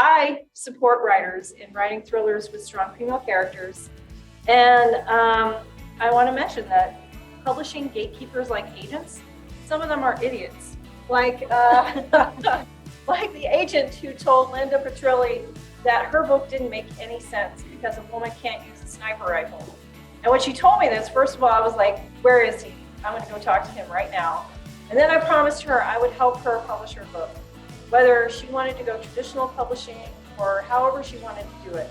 I support writers in writing thrillers with strong female characters. And I want to mention that publishing gatekeepers like agents, some of them are idiots. Like, like the agent who told Linda Petrilli that her book didn't make any sense because a woman can't use a sniper rifle. And when she told me this, first of all, I was like, where is he? I'm going to go talk to him right now. And then I promised her I would help her publish her book, whether she wanted to go traditional publishing or however she wanted to do it.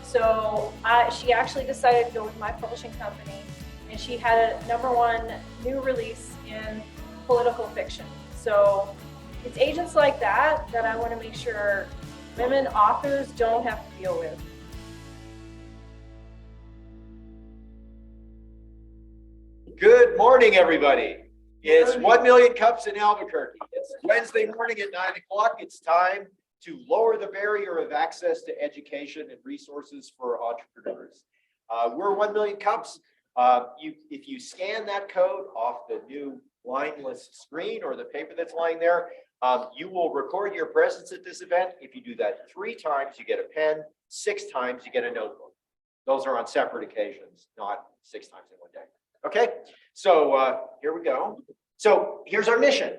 So she actually decided to go with my publishing company, and she had a #1 new release in political fiction. So it's agents like that that I want to make sure women authors don't have to deal with. Good morning, everybody. It's 1 Million Cups in Albuquerque. It's Wednesday morning at 9 o'clock. It's time to lower the barrier of access to education and resources for entrepreneurs. We're 1 Million Cups. If you scan that code off the new lineless screen or the paper that's lying there, you will record your presence at this event. If you do that 3 times, you get a pen. 6 times, you get a notebook. Those are on separate occasions, not 6 times in one day. Okay, so here we go. So here's our mission.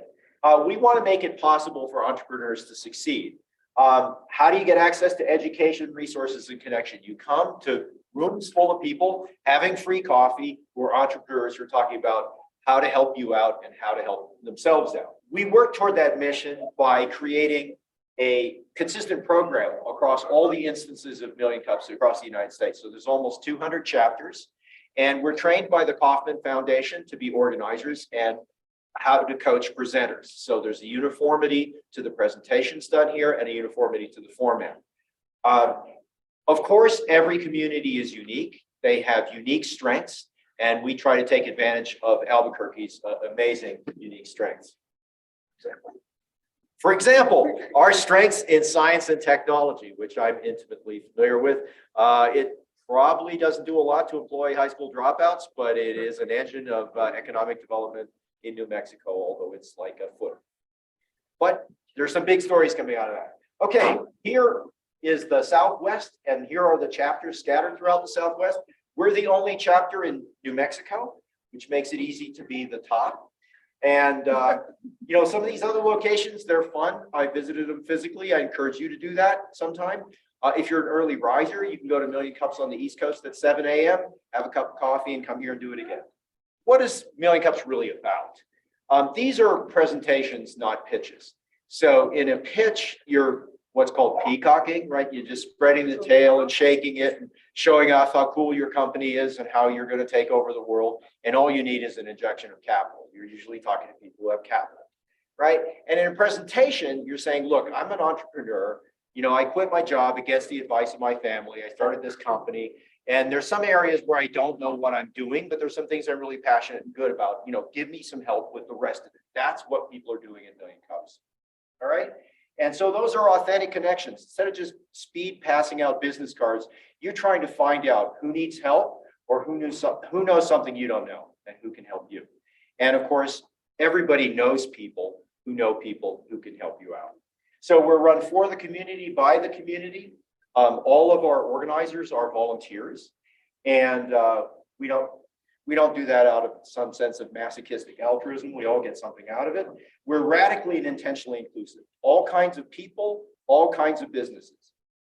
We want to make it possible for entrepreneurs to succeed. How do you get access to education, resources, and connection? You come to rooms full of people having free coffee who are entrepreneurs who are talking about how to help you out and how to help themselves out. We work toward that mission by creating a consistent program across all the instances of Million Cups across the United States. So there's almost 200 chapters. And we're trained by the Kauffman Foundation to be organizers and how to coach presenters. So there's a uniformity to the presentations done here and a uniformity to the format. Of course, every community is unique. They have unique strengths, and we try to take advantage of Albuquerque's amazing, unique strengths. For example, our strengths in science and technology, which I'm intimately familiar with, it probably doesn't do a lot to employ high school dropouts, but it is an engine of economic development in New Mexico, although it's like a foot. But there's some big stories coming out of that. Okay, here is the Southwest, and here are the chapters scattered throughout the Southwest. We're the only chapter in New Mexico, which makes it easy to be the top. And you know, some of these other locations, they're fun. I visited them physically. I encourage you to do that sometime. If you're an early riser, you can go to Million Cups on the East Coast at 7 a.m., have a cup of coffee, and come here and do it again. What is Million Cups really about? These are presentations, not pitches. So in a pitch, you're what's called peacocking, right? You're just spreading the tail and shaking it and showing off how cool your company is and how you're going to take over the world. And all you need is an injection of capital. You're usually talking to people who have capital, right? And in a presentation, you're saying, look, I'm an entrepreneur. You know, I quit my job against the advice of my family. I started this company, and there's some areas where I don't know what I'm doing, but there's some things I'm really passionate and good about. You know, give me some help with the rest of it. That's what people are doing in Million Cups. All right. And so those are authentic connections. Instead of just speed passing out business cards, you're trying to find out who needs help or who knows something you don't know and who can help you. And of course, everybody knows people who can help you out. So we're run for the community, by the community. All of our organizers are volunteers, and we don't do that out of some sense of masochistic altruism. We all get something out of it. We're radically and intentionally inclusive. All kinds of people, all kinds of businesses,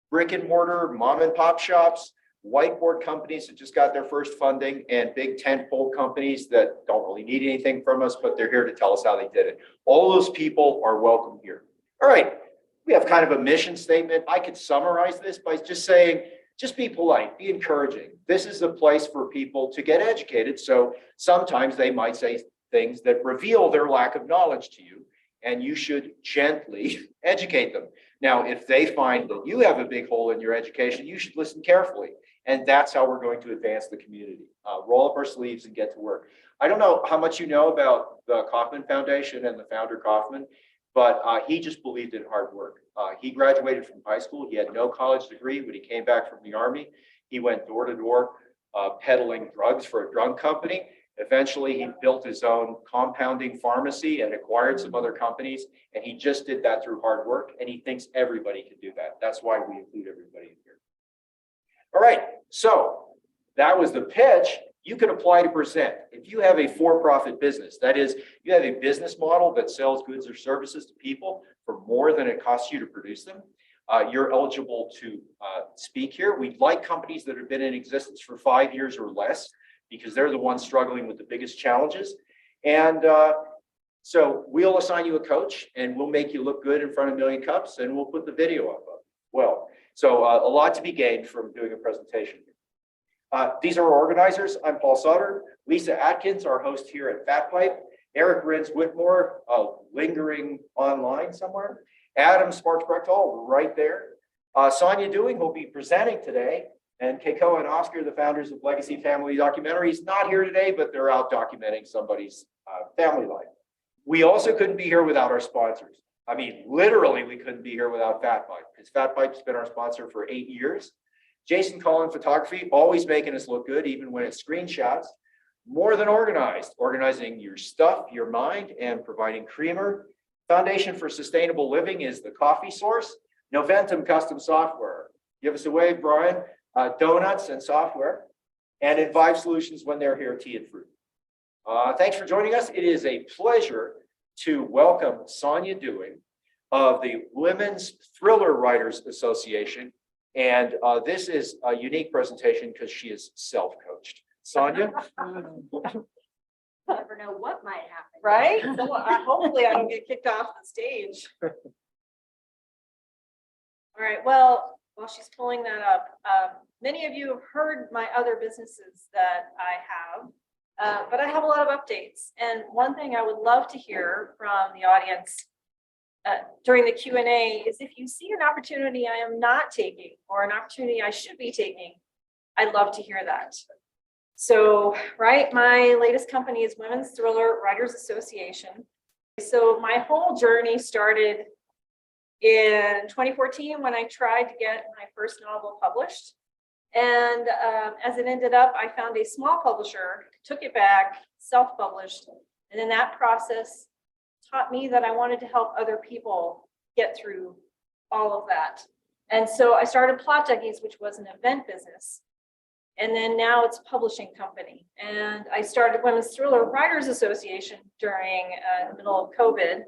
brick and mortar, mom and pop shops, whiteboard companies that just got their first funding, and big tentpole companies that don't really need anything from us, but they're here to tell us how they did it. All those people are welcome here. All right, we have kind of a mission statement. I could summarize this by just saying, just be polite, be encouraging. This is a place for people to get educated. So sometimes they might say things that reveal their lack of knowledge to you, and you should gently educate them. Now, if they find that you have a big hole in your education, you should listen carefully. And that's how we're going to advance the community. Roll up our sleeves and get to work. I don't know how much you know about the Kauffman Foundation and the founder Kauffman, but he just believed in hard work. He graduated from high school. He had no college degree. When he came back from the Army, he went door to door peddling drugs for a drug company. Eventually, he built his own compounding pharmacy and acquired some other companies. And he just did that through hard work. And he thinks everybody can do that. That's why we include everybody in here. All right. So that was the pitch. You can apply to present. If you have a for-profit business, that is, you have a business model that sells goods or services to people for more than it costs you to produce them, you're eligible to speak here. We'd like companies that have been in existence for 5 years or less, because they're the ones struggling with the biggest challenges. And so we'll assign you a coach, and we'll make you look good in front of Million Cups, and we'll put the video up. Well, so a lot to be gained from doing a presentation. These are our organizers. I'm Paul Sutter. Lisa Atkins, our host here at Fat Pipe. Eric Rins-Whitmore, lingering online somewhere. Adam Sparks-Brechtel, right there. Sonja Dewing will be presenting today. And Keiko and Oscar, the founders of Legacy Family Documentaries, not here today, but they're out documenting somebody's family life. We also couldn't be here without our sponsors. I mean, literally, we couldn't be here without Fat Pipe, because Fat Pipe's been our sponsor for 8 years. Jason Collin Photography, always making us look good, even when it's screenshots. More Than Organized, organizing your stuff, your mind, and providing creamer. Foundation for Sustainable Living is the coffee source. Noventum Custom Software. Give us a wave, Brian. Donuts and software. And Invive Solutions when they're here, tea and fruit. Thanks for joining us. It is a pleasure to welcome Sonja Dewing of the Women's Thriller Writers Association. And this is a unique presentation because she is self-coached. Sonja? Never know what might happen. Right? So hopefully I don't get kicked off the stage. All right, well, while she's pulling that up, many of you have heard my other businesses that I have, but I have a lot of updates. And one thing I would love to hear from the audience during the Q&A is if you see an opportunity I am not taking or an opportunity I should be taking, I'd love to hear that. So, right, my latest company is Women's Thriller Writers Association. So my whole journey started in 2014 when I tried to get my first novel published. And as it ended up, I found a small publisher, took it back, self-published. And in that process taught me that I wanted to help other people get through all of that. And so I started Plot Duckies, which was an event business. And then now it's a publishing company. And I started Women's Thriller Writers Association during the middle of COVID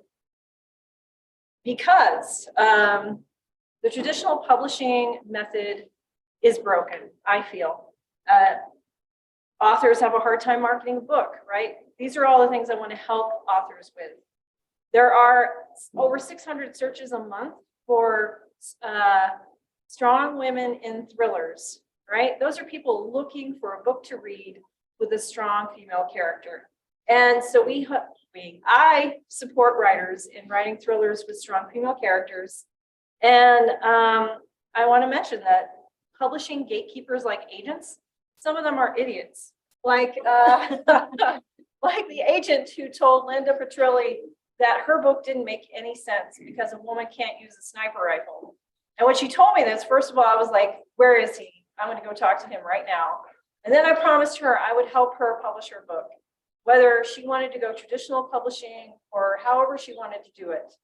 because the traditional publishing method is broken, I feel. Authors have a hard time marketing a book, right? These are all the things I want to help authors with. There are over 600 searches a month for strong women in thrillers, right? Those are people looking for a book to read with a strong female character. And so I support writers in writing thrillers with strong female characters. And I want to mention that publishing gatekeepers like agents, some of them are idiots. Like, like the agent who told Linda Petrilli that her book didn't make any sense because a woman can't use a sniper rifle. And when she told me this, first of all, I was like, where is he? I'm going to go talk to him right now. And then I promised her I would help her publish her book, whether she wanted to go traditional publishing or however she wanted to do it.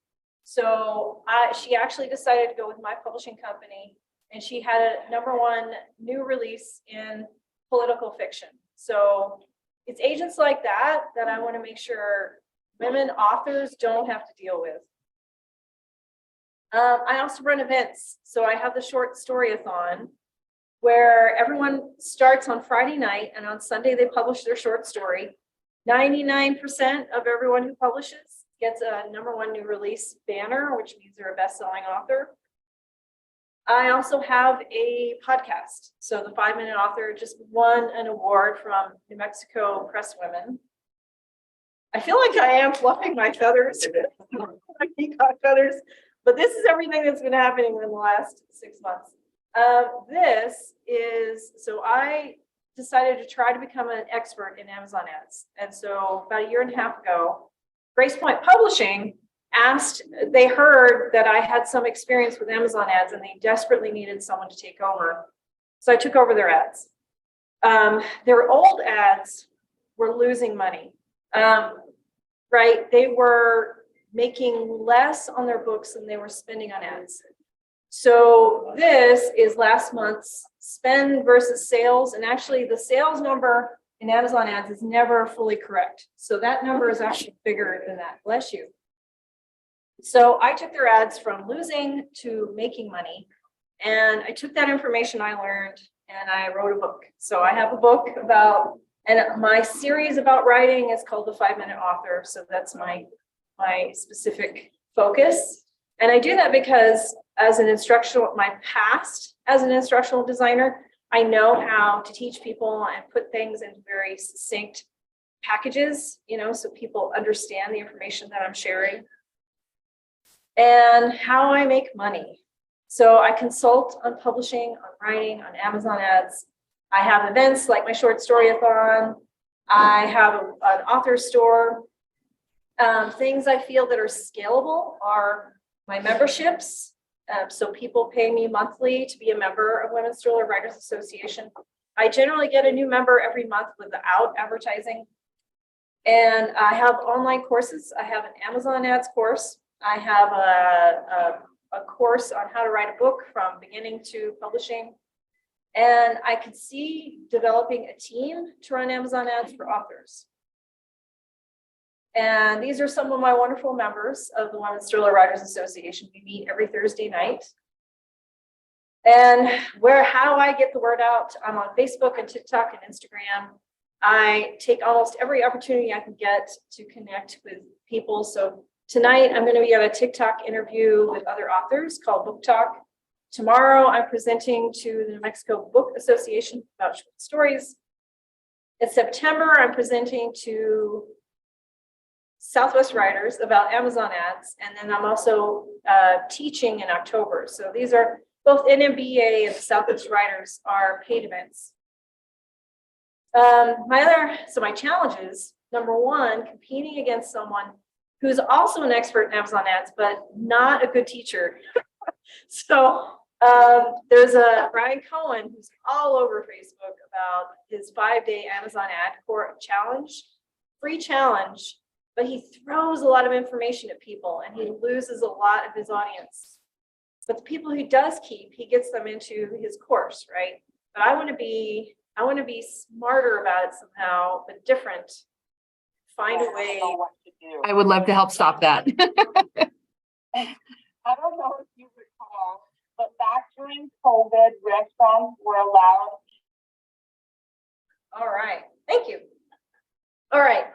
So she actually decided to go with my publishing company, and she had a #1 new release in political fiction. So it's agents like that that I want to make sure women authors don't have to deal with. I also run events. So I have the short story-a-thon where everyone starts on Friday night and on Sunday they publish their short story. 99% of everyone who publishes gets a #1 new release banner, which means they're a best-selling author. I also have a podcast. So the 5-Minute Author just won an award from New Mexico Press Women. I feel like I am fluffing my feathers, my peacock feathers, but this is everything that's been happening in the last 6 months. So I decided to try to become an expert in Amazon ads. And so about 1.5 years ago, Grace Point Publishing they heard that I had some experience with Amazon ads and they desperately needed someone to take over. So I took over their ads. Their old ads were losing money. Right? They were making less on their books than they were spending on ads. So this is last month's spend versus sales. And actually the sales number in Amazon ads is never fully correct. So that number is actually bigger than that. Bless you. So I took their ads from losing to making money. And I took that information I learned and I wrote a book. So I have a book about, and my series about writing is called The 5-Minute Author. So that's my specific focus. And I do that because as an instructional, my past as an instructional designer, I know how to teach people and put things into very succinct packages, so people understand the information that I'm sharing and how I make money. So I consult on publishing, on writing, on Amazon ads. I have events like my short story-a-thon. I have an author store. Things I feel that are scalable are my memberships. So people pay me monthly to be a member of Women's Stroller Writers Association. I generally get a new member every month without advertising. And I have online courses. I have an Amazon ads course. I have a course on how to write a book from beginning to publishing. And I could see developing a team to run Amazon ads for authors. And these are some of my wonderful members of the Women's Stroller Writers Association. We meet every Thursday night. And how I get the word out, I'm on Facebook and TikTok and Instagram. I take almost every opportunity I can get to connect with people. So tonight I'm going to be at a TikTok interview with other authors called Book Talk. Tomorrow I'm presenting to the New Mexico Book Association about short stories. In September, I'm presenting to Southwest Writers about Amazon ads. And then I'm also teaching in October. So these are both NMBA and Southwest Writers are paid events. My challenges, number one, competing against someone who's also an expert in Amazon ads, but not a good teacher. So there's a Brian Cohen who's all over Facebook about his 5-day Amazon ad challenge, free challenge, but he throws a lot of information at people and he loses a lot of his audience. But the people he does keep, he gets them into his course, right? But I want to be smarter about it somehow, but different. Find a way. I would love to help stop that. I don't know if you recall, but back during COVID, restaurants were allowed. All right, thank you. All right,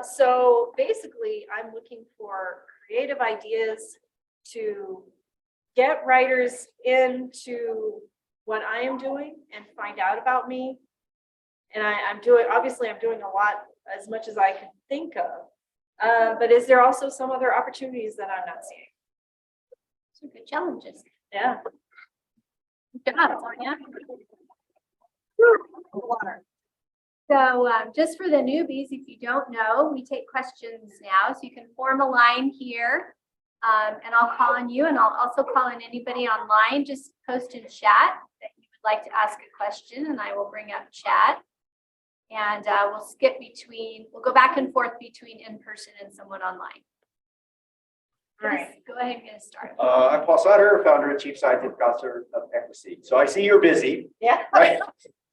so basically I'm looking for creative ideas to get writers into what I am doing and find out about me. And I'm doing a lot, as much as I can think of. But is there also some other opportunities that I'm not seeing? Some good challenges. Yeah. Good job, Sonja. So just for the newbies, if you don't know, we take questions now. So you can form a line here and I'll call on you, and I'll also call on anybody online. Just post in chat that you would like to ask a question and I will bring up chat. And we'll go back and forth between in-person and someone online. All right. Go ahead and get us started. I'm Paul Sutter, founder and chief scientific officer of Equiseed. So I see you're busy, Yeah. right?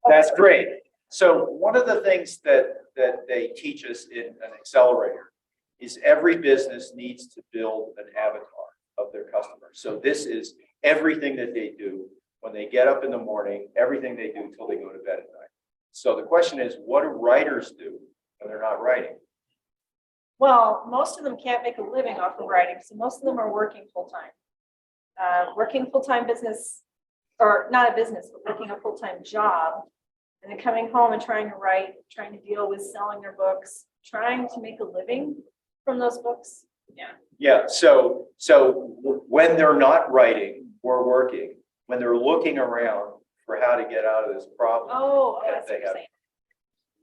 That's great. So one of the things that they teach us in an accelerator is every business needs to build an avatar of their customers. So this is everything that they do when they get up in the morning, everything they do until they go to bed at night. So the question is, what do writers do when they're not writing? Well, most of them can't make a living off of writing, so most of them are working full-time. Working full-time business, or not a business, but working a full-time job, and then coming home and trying to write, trying to deal with selling their books, trying to make a living from those books. Yeah. Yeah, so when they're not writing or working, when they're looking around for how to get out of this problem. Oh, that that's they what you're have. saying.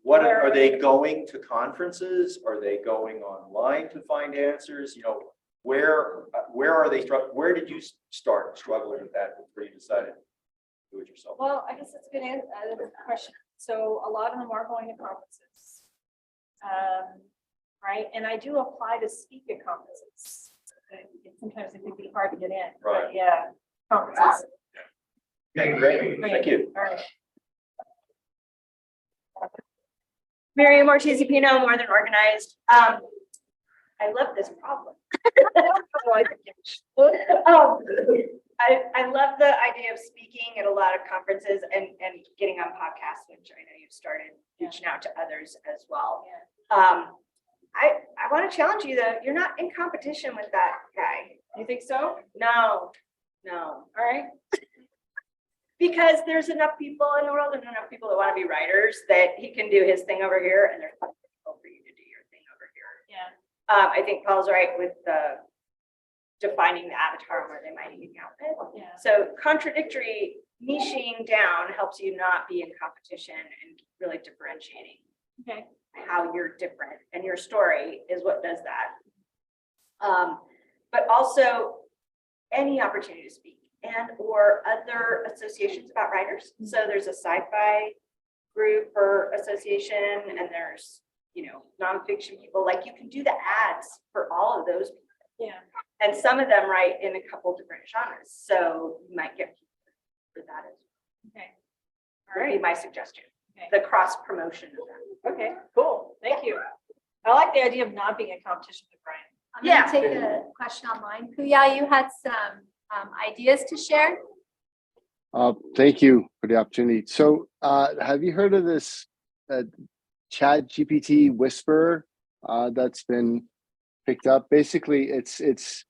What are they going to conferences? Are they going online to find answers? Where are they? Where did you start struggling with that before you decided to do it yourself? Well, I guess that's a good question. So a lot of them are going to conferences. Right, and I do apply to speak at conferences. Sometimes it can be hard to get in. but Right. Yeah, conferences. Okay, great. Thank you. All right. Miriam Ortiz Pino, More Than Organized. I love this problem. I love the idea of speaking at a lot of conferences and getting on podcasts, which I know you've started reaching out to others as well. I want to challenge you though. You're not in competition with that guy. You think so? No. All right. Because there's enough people in the world and enough people that want to be writers that he can do his thing over here and there's plenty of people for you to do your thing over here. Yeah. I think Paul's right with the defining the avatar where they might hang out with. Yeah. So contradictory niching down helps you not be in competition and really differentiating Okay. how you're different, and your story is what does that. But also any opportunity to speak and or other associations about writers. So there's a sci-fi group or association, and there's, nonfiction people. Like you can do the ads for all of those people. Yeah. And some of them write in a couple different genres. So you might get people for that as Okay. All well. Would be right. my suggestion. Okay. The cross promotion of that. Okay, cool. Thank you. I like the idea of not being in competition with Brian. I'm gonna take a question online. Kuya, you had some ideas to share? Thank you for the opportunity. So, have you heard of this Chat GPT Whisperer that's been picked up? Basically, it's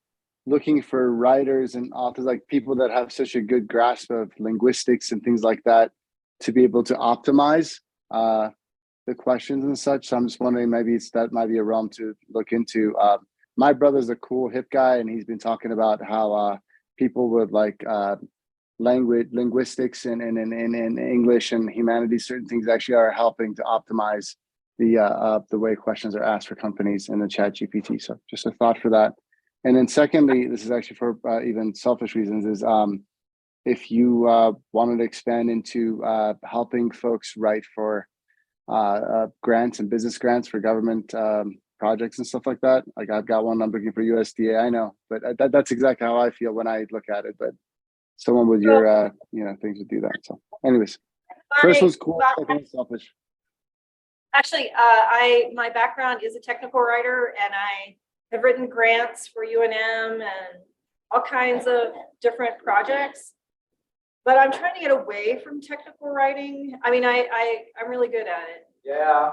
looking for writers and authors, like people that have such a good grasp of linguistics and things like that, to be able to optimize the questions and such. So I'm just wondering, maybe that might be a realm to look into. My brother's a cool hip guy, and he's been talking about how people with like linguistics and English and humanities, certain things actually are helping to optimize the way questions are asked for companies in the Chat GPT. So just a thought for that. And then secondly, this is actually for even selfish reasons, is if you wanted to expand into helping folks write for grants and business grants for government projects and stuff like that. Like I've got one I'm looking for USDA, I know, but that's exactly how I feel when I look at it. But someone with your things would do that. So anyways, first one's cool, second one's selfish. Actually, my background is a technical writer, and I have written grants for UNM and all kinds of different projects. But I'm trying to get away from technical writing. I mean, I'm really good at it. Yeah.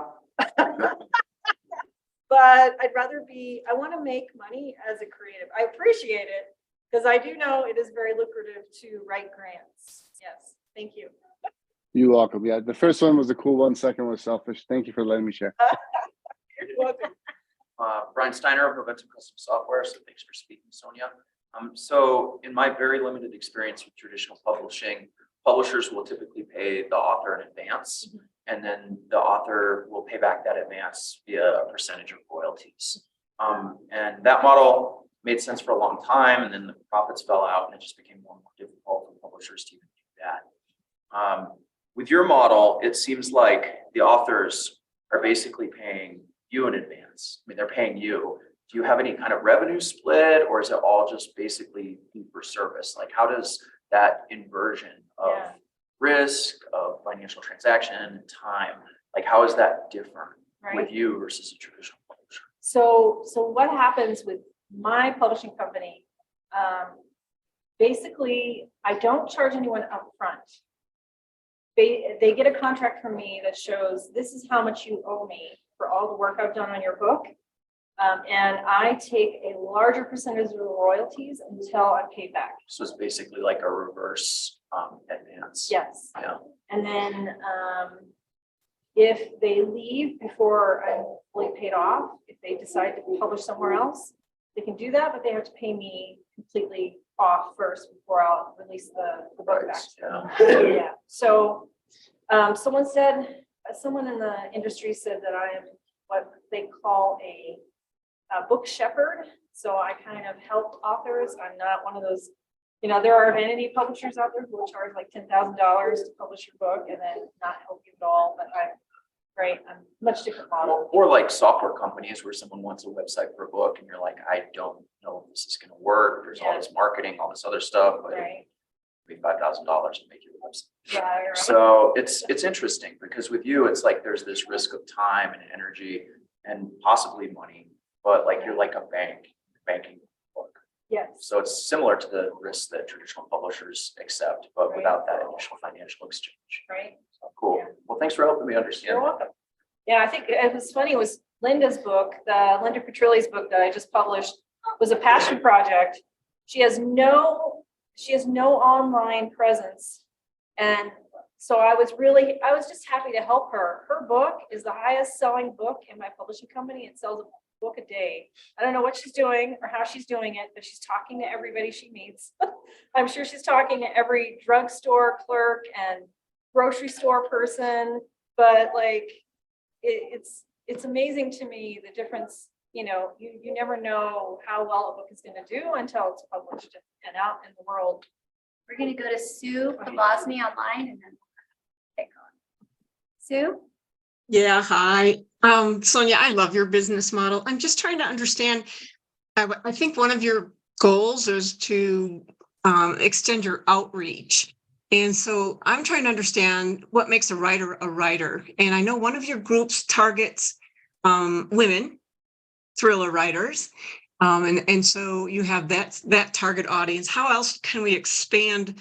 But I'd rather I want to make money as a creative. I appreciate it because I do know it is very lucrative to write grants. Yes, thank you. You're welcome. Yeah, the first one was a cool one. Second was selfish. Thank you for letting me share. You're welcome. Brian Steiner of Momentum Custom Software. So thanks for speaking, Sonja. So in my very limited experience with traditional publishing, publishers will typically pay the author in advance, and then the author will pay back that advance via a percentage of royalties. And that model made sense for a long time, and then the profits fell out, and it just became more and more difficult for publishers to even do that. With your model, it seems like the authors are basically paying you in advance. I mean, they're paying you. Do you have any kind of revenue split, or is it all just basically fee for service? Like, how does that inversion of risk, of financial transaction, and time, like, how is that different with you versus a traditional publisher? So what happens with my publishing company? Basically, I don't charge anyone up front. They get a contract from me that shows this is how much you owe me for all the work I've done on your book. And I take a larger percentage of the royalties until I'm paid back. So it's basically like a reverse advance. Yes. Yeah. And then if they leave before I'm fully paid off, if they decide to publish somewhere else, they can do that, but they have to pay me completely off first before I'll release the book back. Yeah. So someone in the industry said that I am what they call a book shepherd. So I kind of help authors. I'm not one of those, there are vanity publishers out there who will charge like $10,000 to publish your book and then not help you at all. But right? Much different model. Or like software companies where someone wants a website for a book and you're like, I don't know if this is gonna work. There's all this marketing, all this other stuff, but Right. it'd be $5,000 to make your website. Yeah, you're right. So it's interesting because with you, it's like there's this risk of time and energy and possibly money, but like you're like a banking book. Yes. So it's similar to the risks that traditional publishers accept, but Right. without that initial financial exchange. Right. So cool. Yeah. Well, thanks for helping me understand. You're welcome. Yeah, I think it was funny, it was Linda's book, Linda Petrilli's book that I just published was a passion project. She has no online presence. And so I was just happy to help her. Her book is the highest selling book in my publishing company. It sells a book a day. I don't know what she's doing or how she's doing it, but she's talking to everybody she meets. I'm sure she's talking to every drugstore clerk and grocery store person, but like, it's amazing to me the difference, you never know how well a book is going to do until it's published and out in the world. We're gonna go to Sue Pelosny online and then pick on. Sue? Yeah, hi. Sonja, I love your business model. I'm just trying to understand. I think one of your goals is to extend your outreach. And so I'm trying to understand what makes a writer a writer. And I know one of your groups targets women, thriller writers. And so you have that target audience. How else can we expand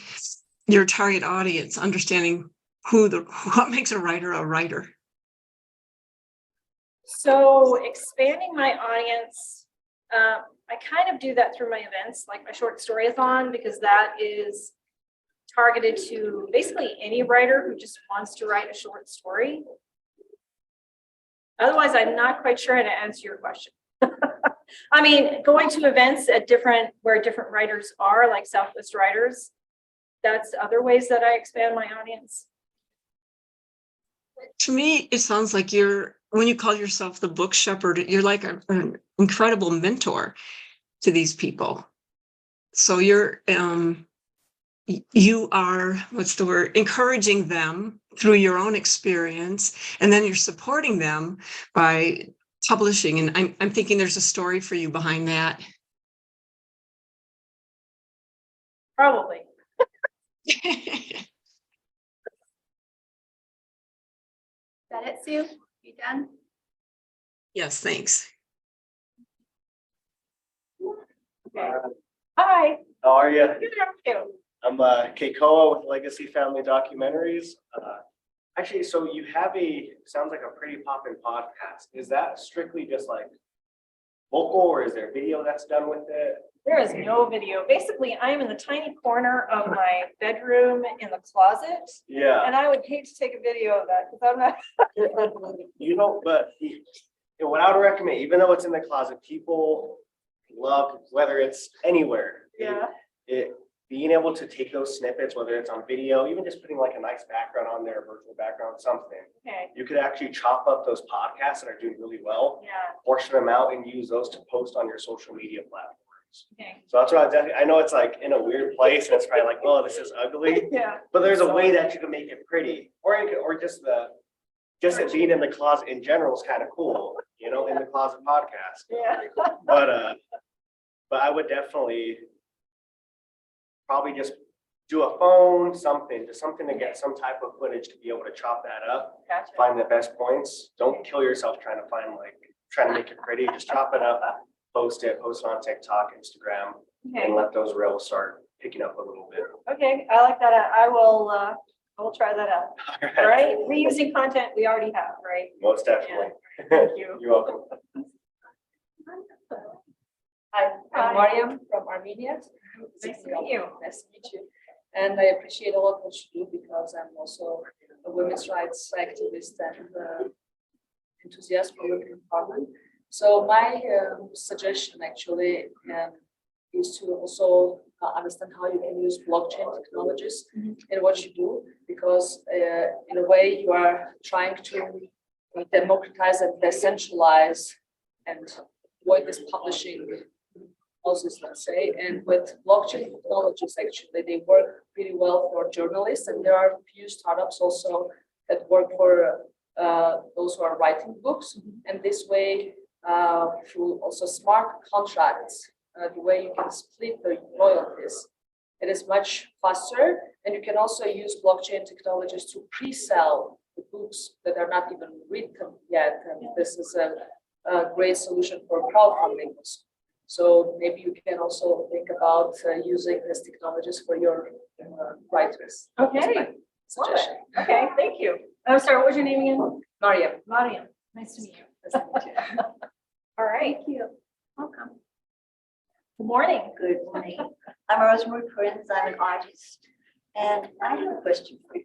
your target audience, understanding what makes a writer a writer? So expanding my audience, I kind of do that through my events, like my short storyathon, because that is targeted to basically any writer who just wants to write a short story. Otherwise, I'm not quite sure how to answer your question. I mean, going to events at where different writers are, like Southwest Writers, that's other ways that I expand my audience. To me, it sounds like when you call yourself the book shepherd, you're like an incredible mentor to these people. So you are, encouraging them through your own experience, and then you're supporting them by publishing. And I'm thinking there's a story for you behind that. Probably. Is that it, Sue? You done? Yes, thanks. Okay. Hi. How are you? Good, how are you? I'm Keikoa with Legacy Family Documentaries. Actually, so you have sounds like a pretty poppin' podcast. Is that strictly just like vocal, or is there video that's done with it? There is no video. Basically, I am in the tiny corner of my bedroom in the closet, Yeah. and I would hate to take a video of that because I'm not. But what I would recommend, even though it's in the closet, people love, whether it's anywhere. Yeah. Being able to take those snippets, whether it's on video, even just putting like a nice background on there, virtual background, something. Okay. You could actually chop up those podcasts that are doing really well, Yeah. portion them out, and use those to post on your social media platforms. Okay. So that's what I know it's like in a weird place, and it's probably like, oh, this is ugly. Yeah. But there's a way that you can make it pretty, or just it being in the closet in general is kind of cool, in the closet podcast. Yeah. But I would definitely probably just do a phone, something to get some type of footage to be able to chop that up, Gotcha. find the best points. Don't kill yourself trying to make it pretty. Just chop it up, post it on TikTok, Instagram, Okay. and let those reels start picking up a little bit. Okay. I like that. I will try that out. All right. Reusing content we already have, right? Most definitely. Thank you. You're welcome. Hi, Hi. I'm Mariam from Armenia. Nice to meet you. Nice to meet you. And I appreciate all of what you do because I'm also a women's rights activist and enthusiast for women empowerment. So my suggestion actually is to also understand how you can use blockchain technologies in what you do, because in a way you are trying to democratize and decentralize and avoid this publishing houses, let's say. And with blockchain technologies, actually, they work pretty well for journalists, and there are a few startups also that work for those who are writing books. And this way, through also smart contracts, the way you can split the royalties, it is much faster. And you can also use blockchain technologies to pre-sell the books that are not even written yet. And this is a great solution for crowdfunding. So maybe you can also think about using these technologies for your writers. Okay. That's my Love it. suggestion. Okay, thank you. I'm sorry, what was your name again? Mariam. Mariam. Nice to meet you. Nice to meet you. All right. Thank you. Welcome. Good morning. Good morning. I'm Rosemary Prince. I'm an artist. And I have a question for you.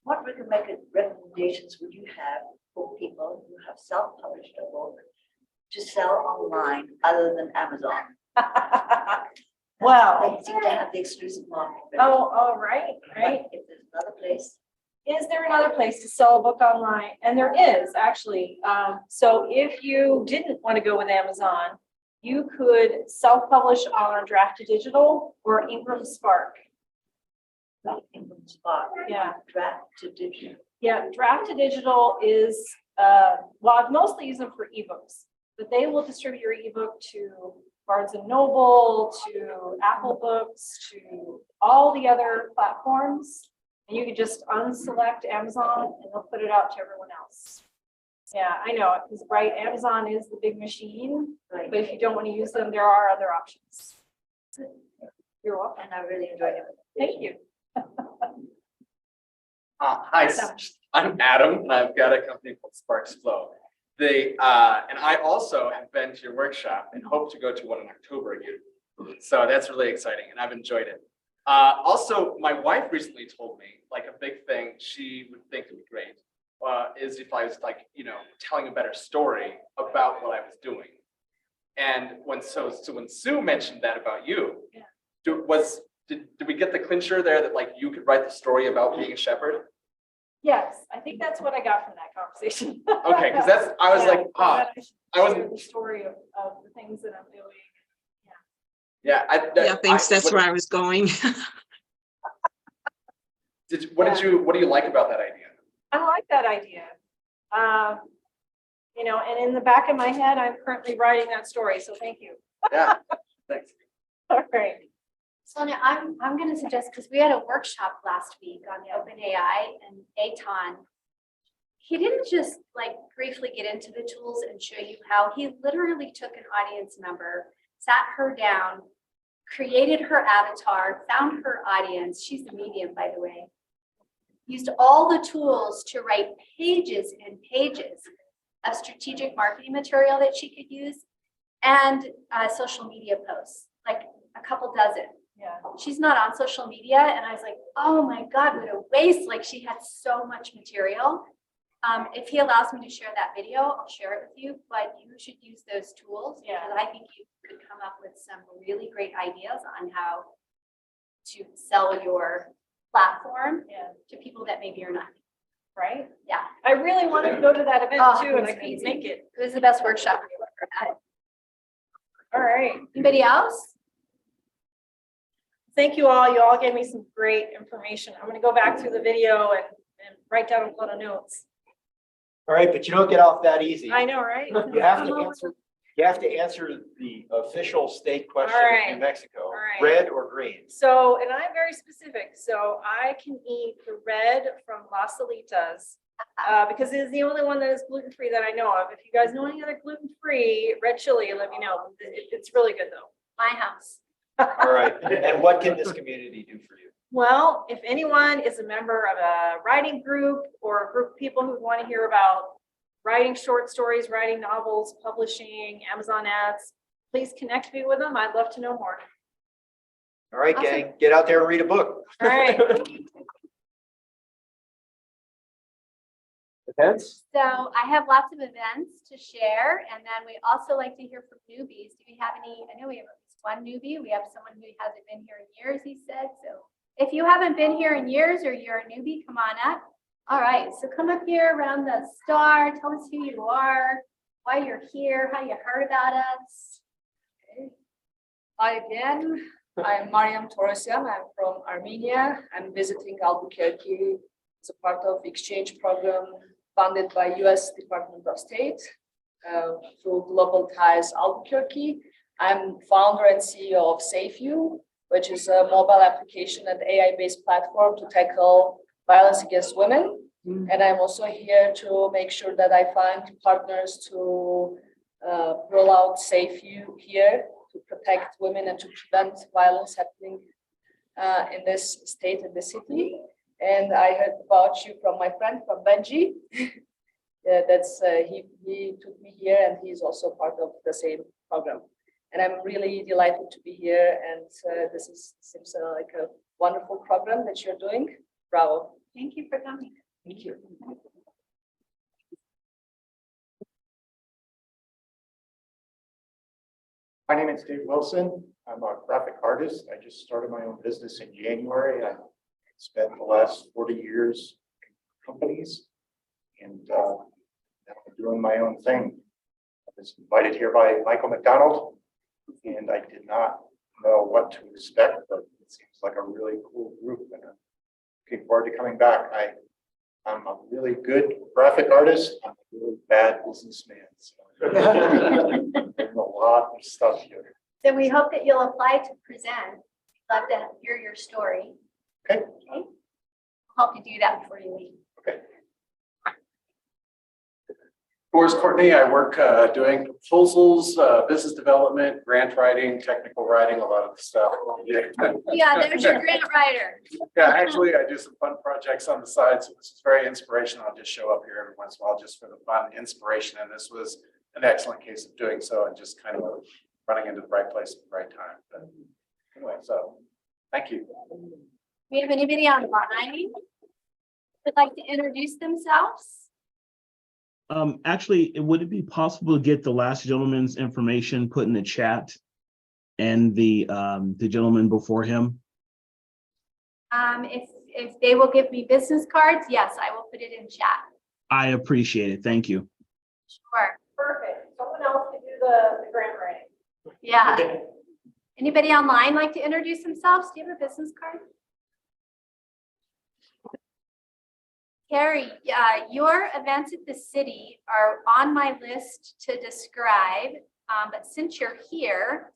What recommendations would you have for people who have self-published a book to sell online other than Amazon? Well. They seem to have the exclusive market. but- Oh, right. but If there's another place, Is there another place to sell a book online? And there is actually. So if you didn't want to go with Amazon, you could self-publish on Draft2Digital or Ingram Spark. Ingram Spark. Yeah. Draft to digital. Yeah, Draft2Digital is, well, I've mostly used them for ebooks, but they will distribute your ebook to Barnes and Noble, to Apple Books, to all the other platforms. And you can just unselect Amazon and they'll put it out to everyone else. Yeah, I know, because right, Amazon is the big machine, Right. but if you don't want to use them, there are other options. You're welcome. And I really enjoyed it. Thank you. Hi, I'm Adam, and I've got a company called Sparks Flow. And I also have been to your workshop and hope to go to one in October again. So that's really exciting, and I've enjoyed it. Also, my wife recently told me, like, a big thing she would think would be great is if I was, like, telling a better story about what I was doing. And when Sue mentioned that about you, did we get the clincher there that, like, you could write the story about being a shepherd? Yes, I think that's what I got from that conversation. Okay, because I was Yeah, like, that I should I wasn't- share the story of the things that I'm doing. Yeah. Yeah, thanks. That's where I was going. What do you like about that idea? I like that idea. And in the back of my head, I'm currently writing that story, so thank you. Yeah, thanks. All right. Sonia, I'm going to suggest, because we had a workshop last week on the OpenAI and Aton. He didn't just like briefly get into the tools and show you how. He literally took an audience member, sat her down, created her avatar, found her audience. She's a medium, by the way. Used all the tools to write pages and pages of strategic marketing material that she could use, and social media posts, like a couple dozen. Yeah. She's not on social media, and I was like, oh my God, what a waste. Like, she had so much material. If he allows me to share that video, I'll share it with you, but you should use those tools. Yeah. Because I think you could come up with some really great ideas on how to sell your platform Yeah. to people that maybe are not. Right? Yeah, I really wanted to go to that event Oh, too, it and was I couldn't amazing. make it. it was the best workshop we've ever had. All right. Anybody else? Thank you all. You all gave me some great information. I'm going to go back through the video and write down a lot of notes. All right, but you don't get off that easy. I know, right? You have to answer the official state question All of right. New Mexico, All right. red or green. So, and I'm very specific. So I can eat the red from Las Salitas because it is the only one that is gluten-free that I know of. If you guys know any other gluten-free red chili, let me know. It's really good though. My house. All right, and what can this community do for you? Well, if anyone is a member of a writing group or a group of people who want to hear about writing short stories, writing novels, publishing, Amazon ads, please connect me with them. I'd love to know more. All right, Awesome. gang, get out there and read a book. All right. Events? So I have lots of events to share, and then we also like to hear from newbies. Do we have any? I know we have at least one newbie. We have someone who hasn't been here in years, he said. So if you haven't been here in years or you're a newbie, come on up. All right, so come up here around the star. Tell us who you are, why you're here, how you heard about us. Okay. Hi again. I'm Mariam Torosian. I'm from Armenia. I'm visiting Albuquerque as a part of exchange program funded by US Department of State through Global Ties Albuquerque. I'm founder and CEO of SafeU, which is a mobile application and AI-based platform to tackle violence against women. And I'm also here to make sure that I find partners to roll out SafeU here to protect women and to prevent violence happening in this state and the city. And I heard about you from my friend, from Benji. He took me here and he's also part of the same program. And I'm really delighted to be here. And this seems like a wonderful program that you're doing. Bravo. Thank you for coming. Thank you. My name is Dave Wilson. I'm a graphic artist. I just started my own business in January. I spent the last 40 years in companies and now I'm doing my own thing. I was invited here by Michael McDonald and I did not know what to expect, but it seems like a really cool group and I'm looking forward to coming back. I'm a really good graphic artist. I'm a really bad businessman. So there's a lot of stuff here. So we hope that you'll apply to present. We'd love to hear your story. Okay. Okay. I'll help you do that before you leave. Okay. Boris Courtney, I work doing proposals, business development, grant writing, technical writing, a lot of the stuff. Yeah, there's your grant writer. Yeah, actually, I do some fun projects on the side, so this is very inspirational. I'll just show up here every once in a while just for the fun inspiration, and this was an excellent case of doing so and just kind of running into the right place at the right time. But anyway, so thank you. We have anybody online would like to introduce themselves? Actually, would it be possible to get the last gentleman's information put in the chat and the gentleman before him? If they will give me business cards, yes, I will put it in chat. I appreciate it. Thank you. Sure. Perfect. Someone else can do the grant writing. Yeah. Anybody online like to introduce themselves? Do you have a business card? Carrie, your events at the city are on my list to describe, but since you're here,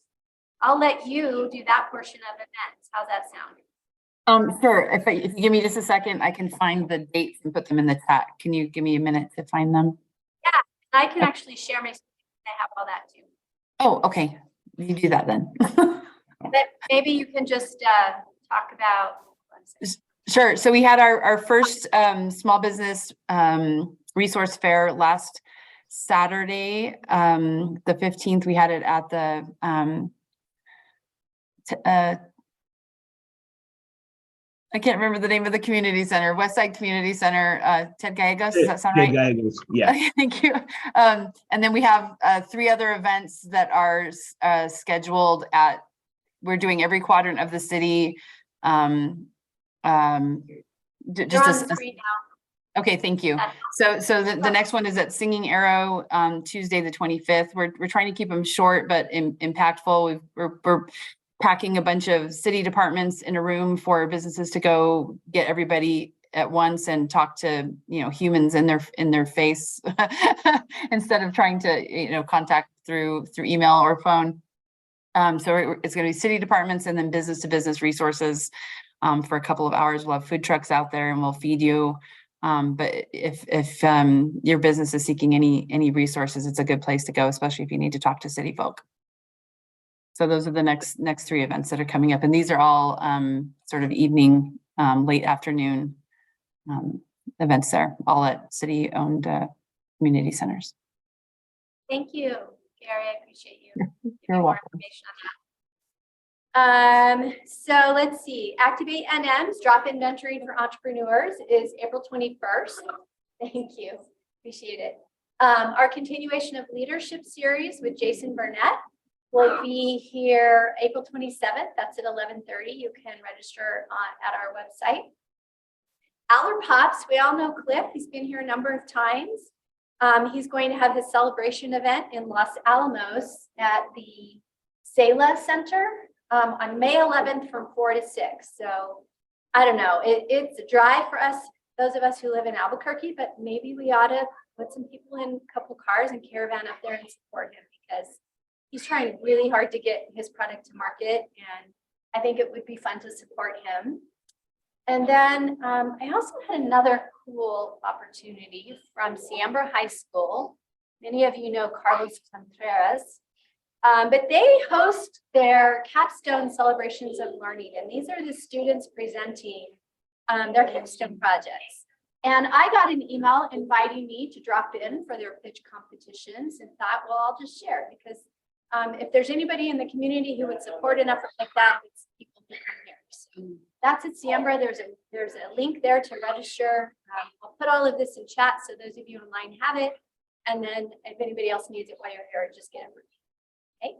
I'll let you do that portion of events. How's that sound? Sure. If you give me just a second, I can find the dates and put them in the chat. Can you give me a minute to find them? Yeah, I can actually share my screen. I have all that too. Oh, okay. You do that then. But maybe you can just talk about. Sure. So we had our first small business resource fair last Saturday, the 15th. We had it at the I can't remember the name of the community center, Westside Community Center, Ted Gallegos. Does that sound right? Gallegos, yeah. Okay, thank you. And then we have 3 other events that are scheduled at, we're doing every quadrant of the city. Okay, thank you. So the next one is at Singing Arrow, Tuesday, the 25th. We're trying to keep them short, but impactful. We're packing a bunch of city departments in a room for businesses to go get everybody at once and talk to, humans in their face instead of trying to, contact through email or phone. So it's going to be city departments and then business to business resources. For a couple of hours, we'll have food trucks out there and we'll feed you. But if your business is seeking any resources, it's a good place to go, especially if you need to talk to city folk. So those are the next 3 events that are coming up. And these are all sort of evening, late afternoon events there, all at city-owned community centers. Thank you, Gary. I appreciate you. You're welcome. So let's see. Activate NM's drop-in mentoring for entrepreneurs is April 21st. Thank you. Appreciate it. Our continuation of leadership series with Jason Burnett will be here April 27th. That's at 11:30. You can register at our website. Aller Pops, we all know Cliff. He's been here a number of times. He's going to have his celebration event in Los Alamos at the Sela Center on May 11th from 4 to 6. So I don't know, it's a drive for us those of us who live in Albuquerque, but maybe we ought to put some people in a couple cars and caravan up there and support him because he's trying really hard to get his product to market. And I think it would be fun to support him. And then I also had another cool opportunity from Siembra High School. Many of you know Carlos Contreras, but they host their capstone celebrations of learning. And these are the students presenting their capstone projects. And I got an email inviting me to drop in for their pitch competitions and thought, well, I'll just share because if there's anybody in the community who would support an effort like that, it's people who come here. So that's at Siembra. There's a link there to register. I'll put all of this in chat so those of you online have it. And then if anybody else needs it while you're here, just get it. Okay.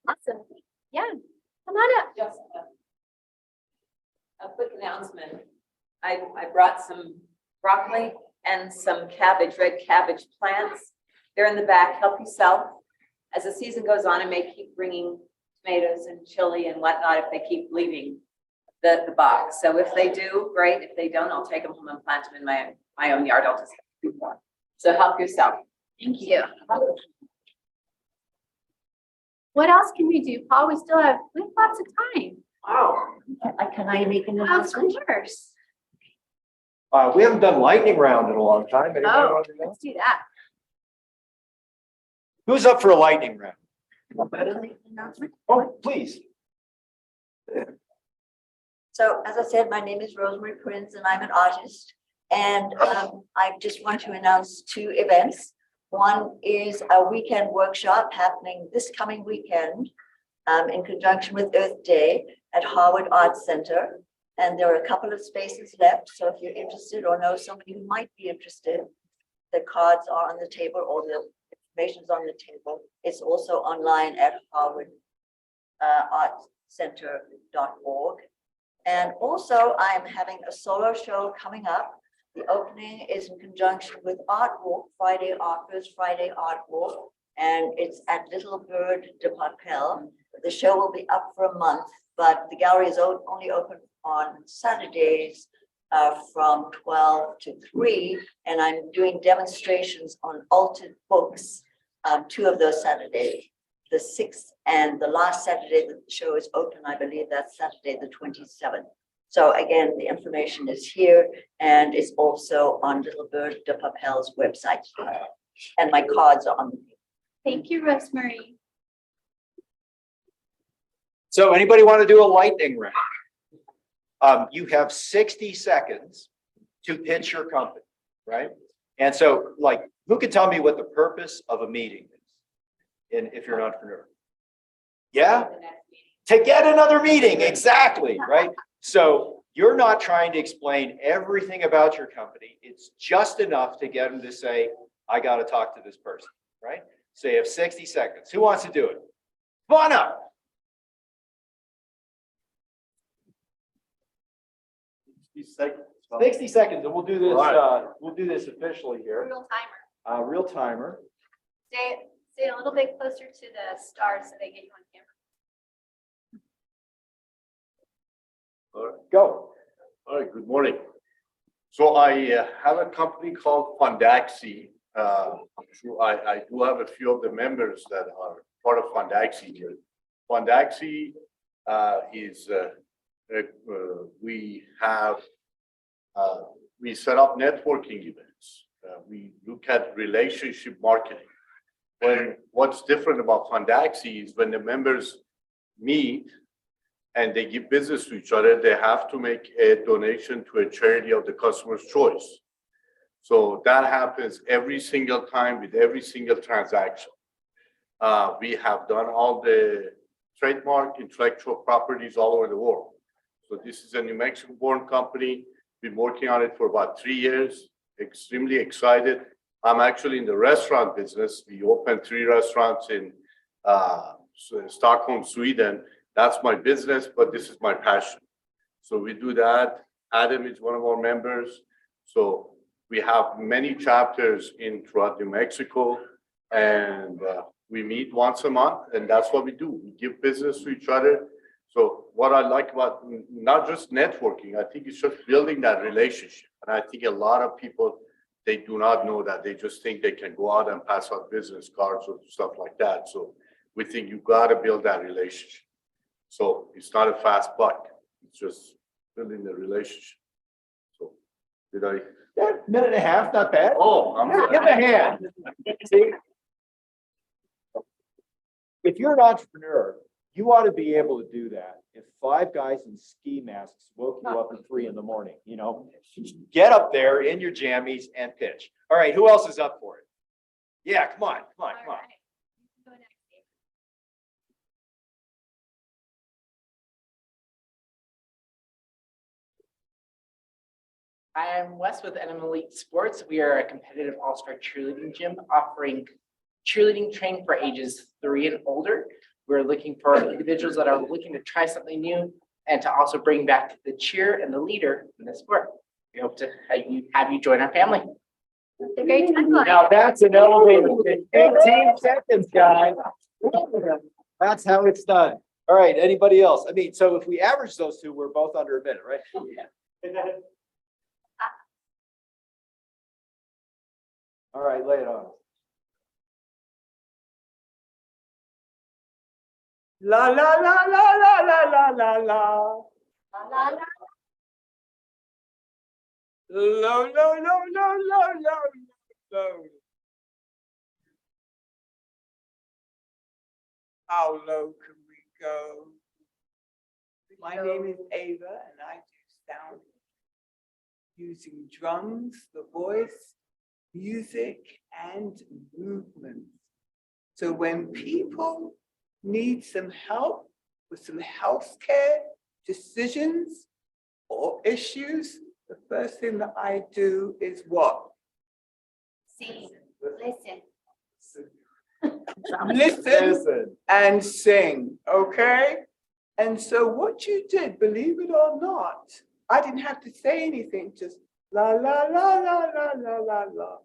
Awesome. Yeah. Come on up. Just a quick announcement. I brought some broccoli and some cabbage, red cabbage plants. They're in the back. Help yourself. As the season goes on, I may keep bringing tomatoes and chili and whatnot if they keep leaving the box. So if they do, great. If they don't, I'll take them home and plant them in my own yard. I'll just do more. So help yourself. Thank you. What else can we do, Paul? We have lots of time. Wow. Can I make an Of announcement? course. We haven't done lightning round in a long time. Anybody Oh, want to do that? let's do that. Who's up for a lightning round? Announcement? Oh, please. So as I said, my name is Rosemary Prince and I'm an artist. And I just want to announce 2 events. One is a weekend workshop happening this coming weekend in conjunction with Earth Day at Harvard Arts Center. And there are a couple of spaces left. So if you're interested or know somebody who might be interested, the cards are on the table or the information is on the table. It's also online at harvardartscenter.org. And also I'm having a solo show coming up. The opening is in conjunction with Art Walk, Friday Art Walk, and it's at Little Bird de Papel. The show will be up for a month, but the gallery is only open on Saturdays from 12 to 3, and I'm doing demonstrations on altered books 2 of those Saturdays. The 6th and the last Saturday that the show is open, I believe that's Saturday the 27th. So again, the information is here and it's also on Little Bird de Papel's website. And my cards are on the page. Thank you, Rosemary. So anybody want to do a lightning round? You have 60 seconds to pitch your company, right? And so like, who can tell me what the purpose of a meeting is? And if you're an entrepreneur? Yeah? To get another meeting, exactly, right? So you're not trying to explain everything about your company. It's just enough to get them to say, I got to talk to this person, right? So you have 60 seconds. Who wants to do it? Come on up. 60 seconds, and we'll do this. We'll do this officially here. Real timer. Real timer. Stay a little bit closer to the stars so they get you on camera. Go. All right, good morning. So I have a company called Fundaxi. So I do have a few of the members that are part of Fundaxi here. Fundaxi is we set up networking events. We look at relationship marketing. What's different about Fundaxi is when the members meet and they give business to each other, they have to make a donation to a charity of the customer's choice. So that happens every single time with every single transaction. We have done all the trademark intellectual properties all over the world. So this is a New Mexico-born company. Been working on it for about 3 years. Extremely excited. I'm actually in the restaurant business. We opened 3 restaurants in Stockholm, Sweden. That's my business, but this is my passion. So we do that. Adam is one of our members. So we have many chapters throughout New Mexico, and we meet once a month, and that's what we do. We give business to each other. So what I like about not just networking, I think it's just building that relationship. And I think a lot of people, they do not know that. They just think they can go out and pass out business cards or stuff like that. So we think you gotta build that relationship. So it's not a fast buck. It's just building the relationship. So did I? Yeah, minute and a half, not bad. Oh, I'm Give him a hand. See? If you're an entrepreneur, you ought to be able to do that. If 5 guys in ski masks woke you up at 3 a.m, you know, get up there in your jammies and pitch. All right, who else is up for it? Yeah, come on, come on, come on. Go next, Dave. I am Wes with NM Elite Sports. We are a competitive all-star cheerleading gym offering cheerleading training for ages 3 and older. We're looking for individuals that are looking to try something new and to also bring back the cheer and the leader in the sport. We hope to have you join our family. The great tagline. Now that's an elevator. 15 seconds, guys. That's how it's done. All right, anybody else? I mean, so if we average those two, we're both under a minute, right? Yeah. All right, lay it on. La la la la la la la la la. La, la. Low, low, low, low, low, low, low. How low can we go? My name is Ava and I do sound using drums, the voice, music, and movement. So when people need some help with some healthcare decisions or issues, the first thing that I do is what? Sing, listen. Listen and sing, okay? And so what you did, believe it or not, I didn't have to say anything, just la, la, la, la, la, la, la, la.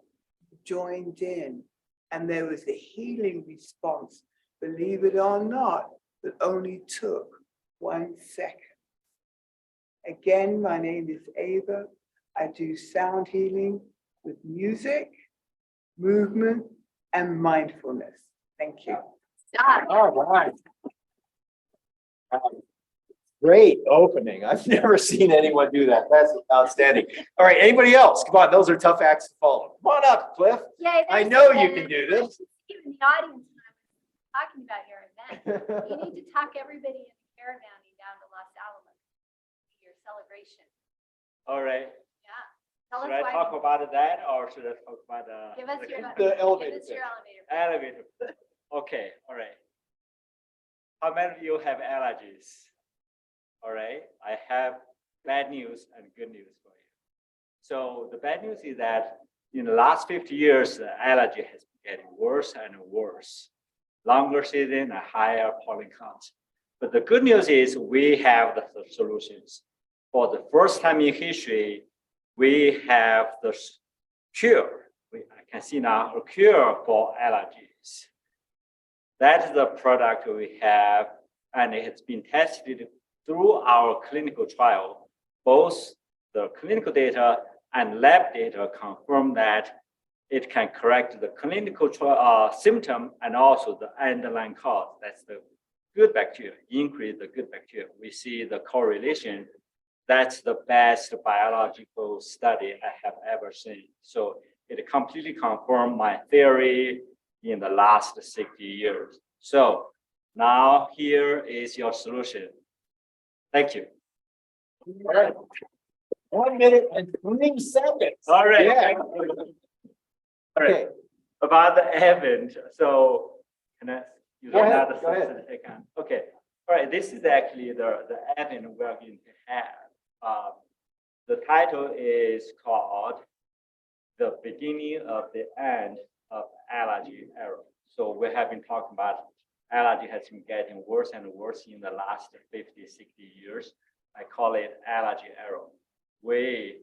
Joined in, and there was a healing response, believe it or not, that only took 1 second. Again, my name is Ava. I do sound healing with music, movement, and mindfulness. Thank you. Stop. All right. Great opening. I've never seen anyone do that. That's outstanding. All right, anybody else? Come on, those are tough acts to follow. Come on up, Cliff. Yay, I there's know the- you can do this. You in the audience when I was talking about your event. You need to talk everybody in the caravanning down to Los Alamos. For your celebration. All right. Yeah. Tell us Should I why. talk about that or should I talk about Give us your. The elevator Give us your pitch. elevator. elevator? Okay, all right. How many of you have allergies? All right, I have bad news and good news for you. So the bad news is that in the last 50 years, the allergy has been getting worse and worse. Longer season and higher pollen counts. But the good news is we have the solutions. For the first time in history, we have the cure. I can see now a cure for allergies. That is the product we have, and it has been tested through our clinical trial. Both the clinical data and lab data confirm that it can correct the clinical symptom and also the underlying cause. That's the good bacteria, increase the good bacteria. We see the correlation. That's the best biological study I have ever seen. So it completely confirmed my theory in the last 60 years. So now here is your solution. Thank you. All right. 1 minute and 20 seconds. All right. Yeah. All right. About the event. So can I use Go ahead, another go ahead. second? Okay. All right. This is actually the event we're going to have. The title is called The Beginning of the End of Allergy Era. So we have been talking about allergy has been getting worse and worse in the last 50, 60 years. I call it allergy era. We,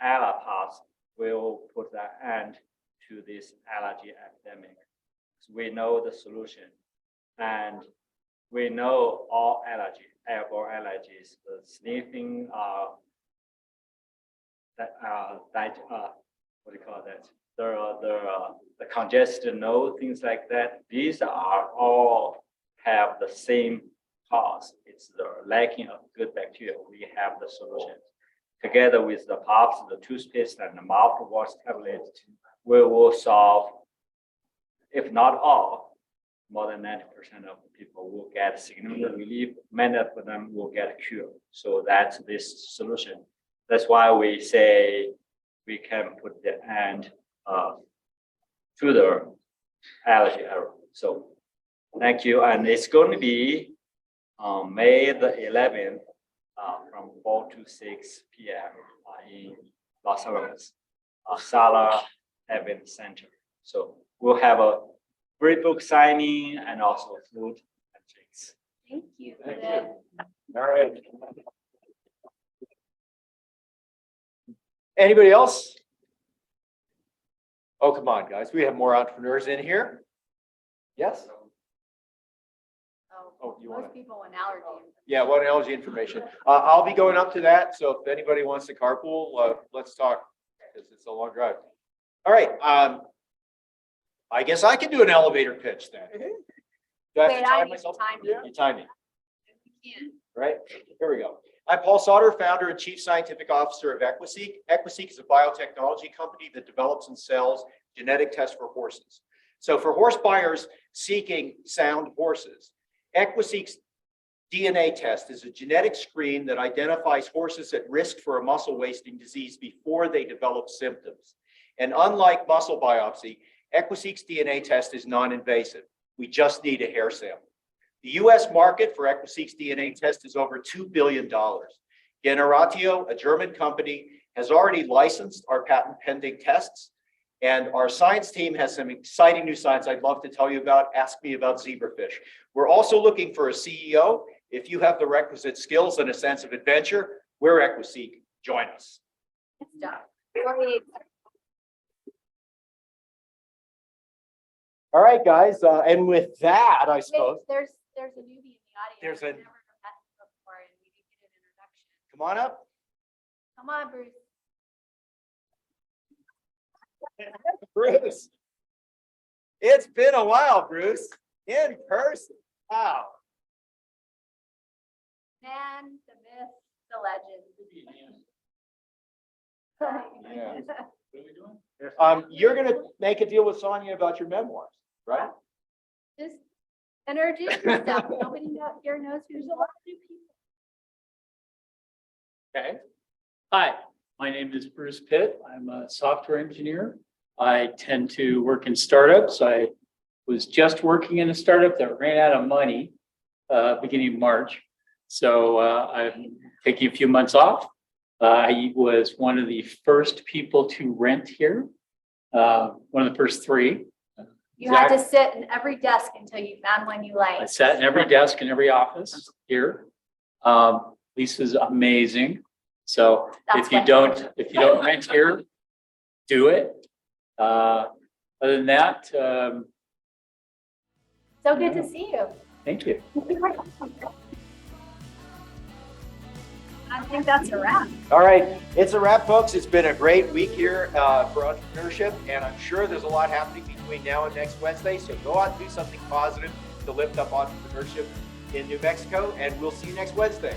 Allapass, will put an end to this allergy epidemic. So we know the solution, and we know all allergy, airborne allergies, the sniffing, what do you call that? The congested node, things like that. These are all have the same cause. It's the lacking of good bacteria. We have the solution. Together with the pops, the toothpaste, and the mouthwash tablet, we will solve, if not all, more than 90% of the people will get significant relief. Many of them will get a cure. So that's this solution. That's why we say we can put the end to the allergy error. So thank you. And it's going to be on May the 11th from 4 to 6 p.m. In Los Alamos, Sala Event Center. So we'll have a free book signing and also food and drinks. Thank you. Thank you. All right. Anybody else? Oh, come on, guys. We have more entrepreneurs in here. Yes? Oh, you want Most people want allergy. Yeah, what allergy information? I'll be going up to that. So if anybody wants to carpool, let's talk because it's a long drive. All right. I guess I can do an elevator pitch then. Do I have to Wait, time I need to myself? time you. You time me. Right? Here we go. I'm Paul Sauter, founder and chief scientific officer of Equiseek. Equiseek is a biotechnology company that develops and sells genetic tests for horses. So for horse buyers seeking sound horses, Equiseek's DNA test is a genetic screen that identifies horses at risk for a muscle wasting disease before they develop symptoms. And unlike muscle biopsy, Equiseek's DNA test is non-invasive. We just need a hair sample. The US market for Equiseek's DNA test is over $2 billion. Generatio, a German company, has already licensed our patent pending tests. And our science team has some exciting new science I'd love to tell you about. Ask me about zebrafish. We're also looking for a CEO. If you have the requisite skills and a sense of adventure, we're Equiseek. Join us. All right, guys. And with that, I suppose. There's a newbie in the audience. There's a- I've never met him before, and we didn't get an introduction. Come on up. Come on, Bruce. Bruce. It's been a while, Bruce. In person. Wow. Man, the myth, the legend. Yeah. You're gonna make a deal with Sonja about your memoirs, right? Just introduce yourself. Nobody here knows who you are. Okay. Hi, my name is Bruce Pitt. I'm a software engineer. I tend to work in startups. I was just working in a startup that ran out of money beginning of March. So I'm taking a few months off. I was one of the first people to rent here, one of the first three. You had to sit in every desk until you found one you liked. I sat in every desk in every office here. Lisa's amazing. So if you don't rent here, do it. Other than that, So good to see you. thank you. I think that's a wrap. All right, it's a wrap, folks. It's been a great week here for entrepreneurship, and I'm sure there's a lot happening between now and next Wednesday. So go out and do something positive to lift up entrepreneurship in New Mexico, and we'll see you next Wednesday.